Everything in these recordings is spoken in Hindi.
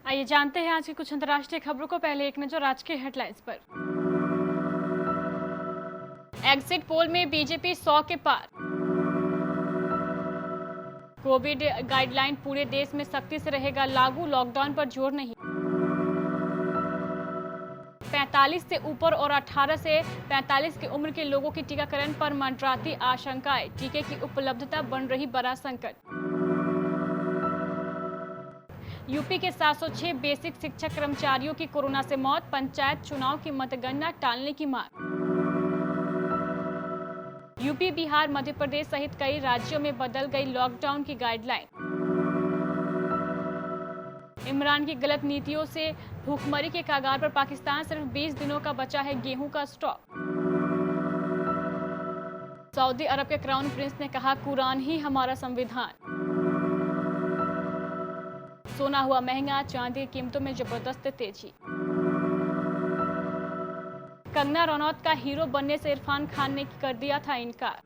आइए जानते हैं आज की कुछ अंतर्राष्ट्रीय खबरों को। पहले एक नजर आज के हेडलाइंस पर। एग्जिट पोल में बीजेपी 100 के पार। कोविड गाइडलाइन पूरे देश में सख्ती से रहेगा लागू, लॉकडाउन पर जोर नहीं। 45 से ऊपर और 18 से 45 की उम्र के लोगों की टीकाकरण पर मंडराती आशंकाएं, टीके की उपलब्धता बन रही बड़ा संकट। यूपी के 706 बेसिक शिक्षक कर्मचारियों की कोरोना से मौत, पंचायत चुनाव की मतगणना टालने की मांग। यूपी, बिहार, मध्य प्रदेश सहित कई राज्यों में बदल गई लॉकडाउन की गाइडलाइन। इमरान की गलत नीतियों से भूखमरी के कगार पर पाकिस्तान, सिर्फ 20 दिनों का बचा है गेहूं का स्टॉक। सऊदी अरब के क्राउन प्रिंस ने कहा, कुरान ही हमारा संविधान। सोना हुआ महंगा, चांदी की कीमतों में जबरदस्त तेजी। कंगना रनौत का हीरो बनने से इरफान खान ने कर दिया था इनकार।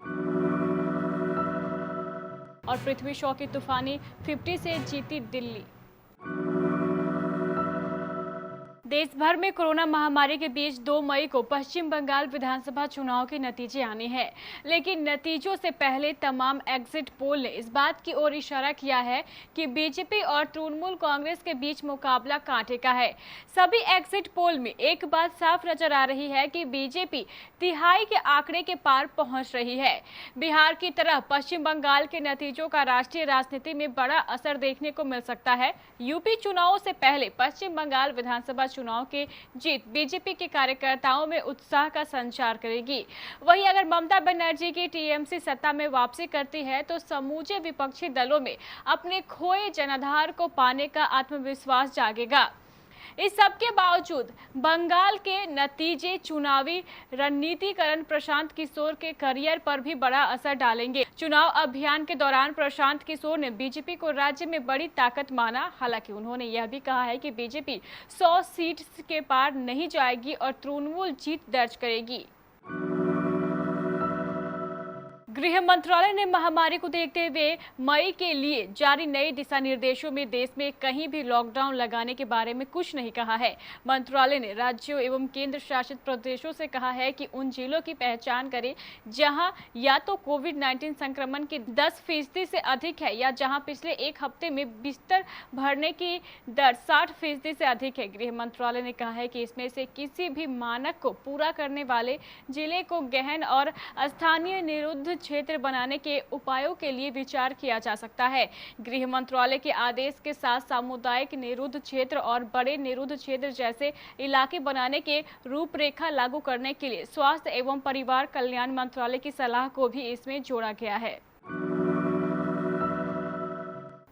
और पृथ्वी शॉ की तूफानी 50 से जीती दिल्ली। देश भर में कोरोना महामारी के बीच 2 मई को पश्चिम बंगाल विधानसभा चुनाव के नतीजे आने हैं, लेकिन नतीजों से पहले तमाम एग्जिट पोल ने इस बात की ओर इशारा किया है कि बीजेपी और तृणमूल कांग्रेस के बीच मुकाबला कांटे का है। सभी एग्जिट पोल में एक बात साफ नजर आ रही है कि बीजेपी तिहाई के आंकड़े के पार पहुंच रही है। बिहार की तरह पश्चिम बंगाल के नतीजों का राष्ट्रीय राजनीति में बड़ा असर देखने को मिल सकता है। यूपी चुनावों से पहले पश्चिम बंगाल विधानसभा चुनाव की जीत बीजेपी के कार्यकर्ताओं में उत्साह का संचार करेगी। वहीं अगर ममता बनर्जी की टीएमसी सत्ता में वापसी करती है तो समूचे विपक्षी दलों में अपने खोए जनाधार को पाने का आत्मविश्वास जागेगा। इस सब के बावजूद बंगाल के नतीजे चुनावी रणनीतिकरण प्रशांत किशोर के करियर पर भी बड़ा असर डालेंगे। चुनाव अभियान के दौरान प्रशांत किशोर ने बीजेपी को राज्य में बड़ी ताकत माना। हालांकि उन्होंने यह भी कहा है कि बीजेपी 100 सीट के पार नहीं जाएगी और तृणमूल जीत दर्ज करेगी। गृह मंत्रालय ने महामारी को देखते हुए मई के लिए जारी नए दिशा निर्देशों में देश में कहीं भी लॉकडाउन लगाने के बारे में कुछ नहीं कहा है। मंत्रालय ने राज्यों एवं केंद्र शासित प्रदेशों से कहा है कि उन जिलों की पहचान करें जहां या तो कोविड-19 संक्रमण की 10% से अधिक है या जहां पिछले एक हफ्ते में बिस्तर भरने की दर 60% से अधिक है। गृह मंत्रालय ने कहा है कि इसमें से किसी भी मानक को पूरा करने वाले जिले को गहन और स्थानीय निरुद्ध क्षेत्र बनाने के उपायों के लिए विचार किया जा सकता है। गृह मंत्रालय के आदेश के साथ सामुदायिक निरुद्ध क्षेत्र और बड़े निरुद्ध क्षेत्र जैसे इलाके बनाने के रूपरेखा लागू करने के लिए स्वास्थ्य एवं परिवार कल्याण मंत्रालय की सलाह को भी इसमें जोड़ा गया है।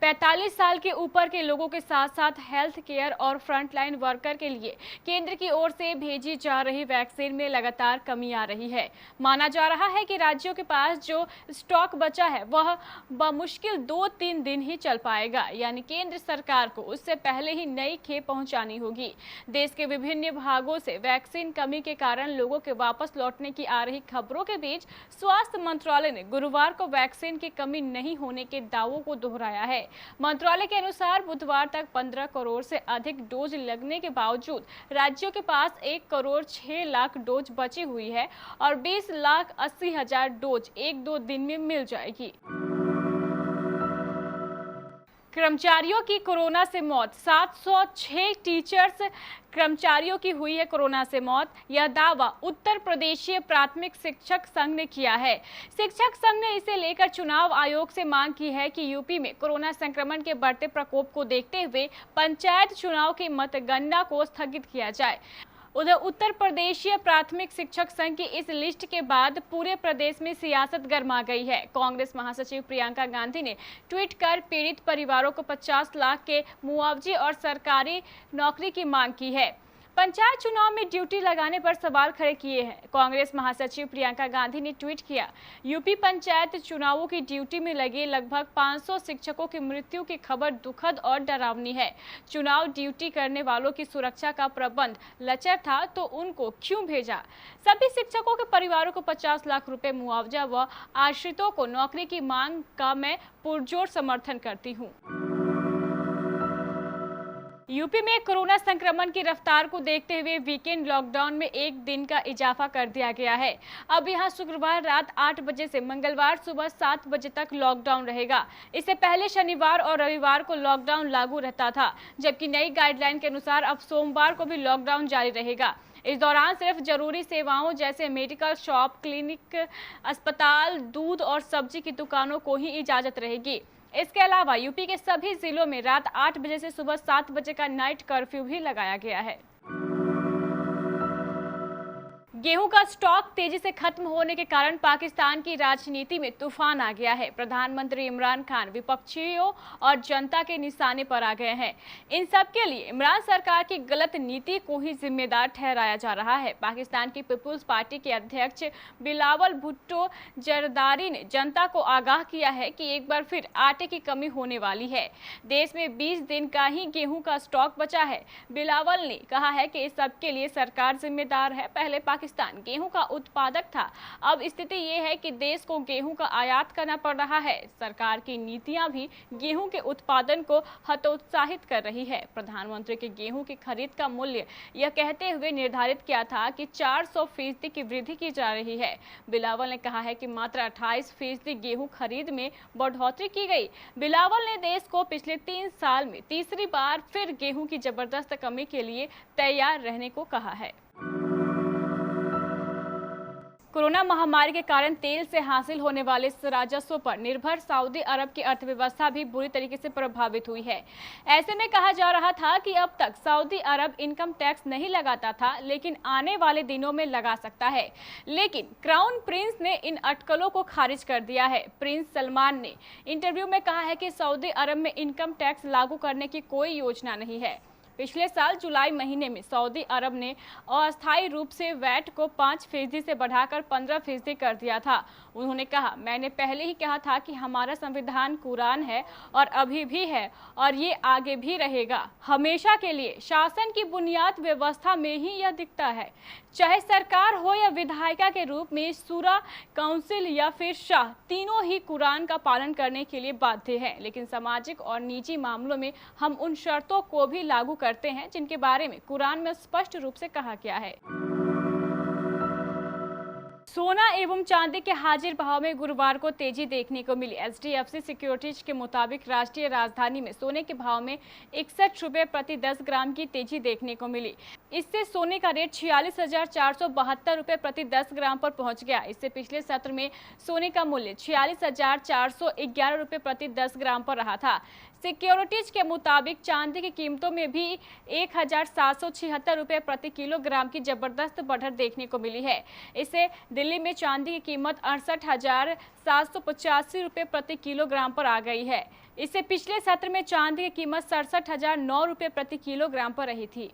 45 साल के ऊपर के लोगों के साथ साथ हेल्थ केयर और फ्रंटलाइन वर्कर के लिए केंद्र की ओर से भेजी जा रही वैक्सीन में लगातार कमी आ रही है। माना जा रहा है कि राज्यों के पास जो स्टॉक बचा है वह बमुश्किल 2-3 दिन ही चल पाएगा, यानी केंद्र सरकार को उससे पहले ही नई खेप पहुंचानी होगी। देश के विभिन्न भागों से वैक्सीन कमी के कारण लोगों के वापस लौटने की आ रही खबरों के बीच स्वास्थ्य मंत्रालय ने गुरुवार को वैक्सीन की कमी नहीं होने के दावों को दोहराया है। मंत्रालय के अनुसार बुधवार तक 15 करोड़ से अधिक डोज लगने के बावजूद राज्यों के पास 1 करोड़ 6 लाख डोज बची हुई है और 20 लाख 80 हजार डोज 1-2 दिन में मिल जाएगी। कर्मचारियों की कोरोना से मौत, 706 टीचर्स कर्मचारियों की हुई है कोरोना से मौत। यह दावा उत्तर प्रदेशीय प्राथमिक शिक्षक संघ ने किया है। शिक्षक संघ ने इसे लेकर चुनाव आयोग से मांग की है कि यूपी में कोरोना संक्रमण के बढ़ते प्रकोप को देखते हुए पंचायत चुनाव की मतगणना को स्थगित किया जाए। उधर उत्तर प्रदेशीय प्राथमिक शिक्षक संघ की इस लिस्ट के बाद पूरे प्रदेश में सियासत गर्मा गई है। कांग्रेस महासचिव प्रियंका गांधी ने ट्वीट कर पीड़ित परिवारों को 50 लाख के मुआवजे और सरकारी नौकरी की मांग की है। पंचायत चुनाव में ड्यूटी लगाने पर सवाल खड़े किए हैं। कांग्रेस महासचिव प्रियंका गांधी ने ट्वीट किया, यूपी पंचायत चुनावों की ड्यूटी में लगे लगभग 500 शिक्षकों की मृत्यु की खबर दुखद और डरावनी है। चुनाव ड्यूटी करने वालों की सुरक्षा का प्रबंध लचर था तो उनको क्यों भेजा? सभी शिक्षकों के परिवारों को 50 लाख रुपए मुआवजा व आश्रितों को नौकरी की मांग का मैं पुरजोर समर्थन करती हूँ। यूपी में कोरोना संक्रमण की रफ्तार को देखते हुए वीकेंड लॉकडाउन में एक दिन का इजाफा कर दिया गया है। अब यहां शुक्रवार रात 8 बजे से मंगलवार सुबह 7 बजे तक लॉकडाउन रहेगा। इससे पहले शनिवार और रविवार को लॉकडाउन लागू रहता था, जबकि नई गाइडलाइन के अनुसार अब सोमवार को भी लॉकडाउन जारी रहेगा। इस दौरान सिर्फ जरूरी सेवाओं जैसे मेडिकल शॉप, क्लिनिक, अस्पताल, दूध और सब्जी की दुकानों को ही इजाजत रहेगी। इसके अलावा यूपी के सभी जिलों में रात 8 बजे से सुबह 7 बजे का नाइट कर्फ्यू भी लगाया गया है। गेहूं का स्टॉक तेजी से खत्म होने के कारण पाकिस्तान की राजनीति में तूफान आ गया है। प्रधानमंत्री इमरान खान विपक्षियों और जनता के निशाने पर आ गए हैं। इन सब के लिए इमरान सरकार की गलत नीति को ही जिम्मेदार ठहराया जा रहा है। पाकिस्तान की पीपुल्स पार्टी के अध्यक्ष बिलावल भुट्टो जरदारी ने जनता को आगाह किया है कि एक बार फिर आटे की कमी होने वाली है। देश में 20 दिन का ही गेहूं का स्टॉक बचा है। बिलावल ने कहा है कि इस सब के लिए सरकार जिम्मेदार है। पहले पाकिस्तान गेहूं का उत्पादक था, अब स्थिति ये है कि देश को गेहूं का आयात करना पड़ रहा है। सरकार की नीतियां भी गेहूं के उत्पादन को हतोत्साहित कर रही है। प्रधानमंत्री के गेहूं की खरीद का मूल्य यह कहते हुए निर्धारित किया था कि 400% की वृद्धि की जा रही है। बिलावल ने कहा है कि मात्र 28% गेहूं खरीद में बढ़ोतरी की गई। बिलावल ने देश को पिछले 3 साल में तीसरी बार फिर गेहूं की जबरदस्त कमी के लिए तैयार रहने को कहा है। कोरोना महामारी के कारण तेल से हासिल होने वाले राजस्व पर निर्भर सऊदी अरब की अर्थव्यवस्था भी बुरी तरीके से प्रभावित हुई है। ऐसे में कहा जा रहा था कि अब तक सऊदी अरब इनकम टैक्स नहीं लगाता था, लेकिन आने वाले दिनों में लगा सकता है। लेकिन क्राउन प्रिंस ने इन अटकलों को खारिज कर दिया है। प्रिंस सलमान ने इंटरव्यू में कहा है कि सऊदी अरब में इनकम टैक्स लागू करने की कोई योजना नहीं है। पिछले साल जुलाई महीने में सऊदी अरब ने अस्थायी रूप से वैट को 5% से बढ़ाकर 15% कर दिया था। उन्होंने कहा, मैंने पहले ही कहा था कि हमारा संविधान कुरान है और अभी भी है और ये आगे भी रहेगा हमेशा के लिए। शासन की बुनियाद व्यवस्था में ही यह दिखता है, चाहे सरकार हो या विधायिका के रूप में शूरा, काउंसिल या फिर शाह, तीनों ही कुरान का पालन करने के लिए बाध्य हैं। लेकिन सामाजिक और निजी मामलों में हम उन शर्तों को भी लागू करते हैं जिनके बारे में कुरान में स्पष्ट रूप से कहा गया है। सोना एवं चांदी के हाजिर भाव में गुरुवार को तेजी देखने को मिली। HDFC सिक्योरिटीज के मुताबिक राष्ट्रीय राजधानी में सोने के भाव में 61 रुपये प्रति 10 ग्राम की तेजी देखने को मिली। इससे सोने का रेट 46,472 रुपये प्रति 10 ग्राम पर पहुंच गया। इससे पिछले सत्र में सोने का मूल्य 46,411 रुपये प्रति 10 ग्राम पर रहा था। सिक्योरिटीज के मुताबिक चांदी की कीमतों में भी 1,776 रुपये प्रति किलोग्राम की जबरदस्त बढ़त देखने को मिली है। इससे दिल्ली में चांदी की कीमत 68,785 रुपये प्रति किलोग्राम पर आ गई है। इससे पिछले सत्र में चांदी की कीमत 67,009 रुपये प्रति किलोग्राम पर रही थी।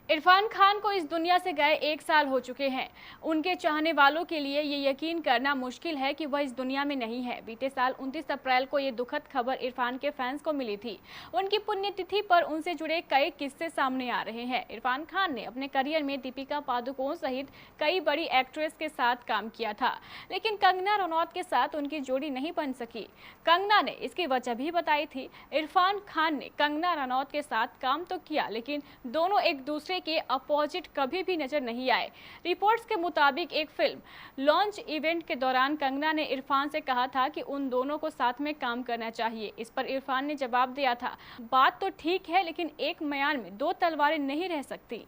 इरफान खान को इस दुनिया से गए 1 साल हो चुके हैं। उनके चाहने वालों के लिए ये यकीन करना मुश्किल है कि वह इस दुनिया में नहीं है। बीते साल 29 अप्रैल को ये दुखद खबर इरफान के फैंस को मिली थी। उनकी पुण्यतिथि पर उनसे जुड़े कई किस्से सामने आ रहे हैं। इरफान खान ने अपने करियर में दीपिका पादुकोण सहित कई बड़ी एक्ट्रेस के साथ काम किया था, लेकिन कंगना रनौत के साथ उनकी जोड़ी नहीं बन सकी। कंगना ने इसकी वजह भी बताई थी। इरफान खान ने कंगना रनौत के साथ काम तो किया, लेकिन दोनों एक दूसरे के अपोजिट कभी भी नजर नहीं आए। रिपोर्ट्स के मुताबिक एक फिल्म लॉन्च इवेंट के दौरान कंगना ने इरफान से कहा था कि उन दोनों को साथ में काम करना चाहिए। इस पर इरफान ने जवाब दिया था, बात तो ठीक है, लेकिन एक म्यान में 2 तलवारें नहीं रह सकती।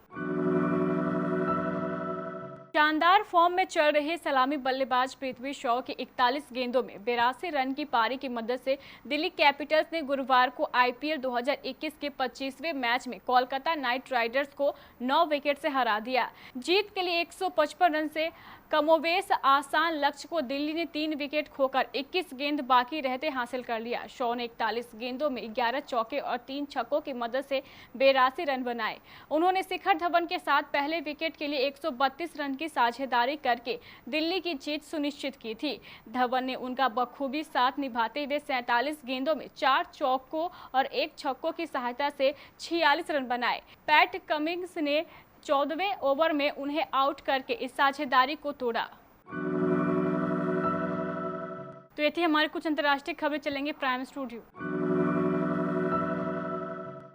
शानदार फॉर्म में चल रहे सलामी बल्लेबाज पृथ्वी शॉ की 41 गेंदों में 82 रन की पारी की मदद से दिल्ली कैपिटल्स ने गुरुवार को IPL 2021 के 25वें मैच में कोलकाता नाइट राइडर्स को 9 विकेट से हरा दिया। जीत के लिए 155 रन से कमोवेश आसान लक्ष्य को दिल्ली ने 3 विकेट खोकर 21 गेंद बाकी रहते हासिल कर लिया। शॉ ने 41 गेंदों में 11 चौके और 3 छक्कों की मदद से 82 रन बनाए। उन्होंने शिखर धवन के साथ पहले विकेट के लिए 132 रन की साझेदारी करके दिल्ली की जीत सुनिश्चित की थी। धवन ने उनका बखूबी साथ निभाते हुए 47 गेंदों में 4 चौकों और 1 छक्कों की सहायता से 46 रन बनाए। पैट कमिंग्स ने 14वें ओवर में उन्हें आउट करके इस साझेदारी को तोड़ा। तो ये थी हमारे कुछ अंतर्राष्ट्रीय खबरें। चलेंगे प्राइम स्टूडियो।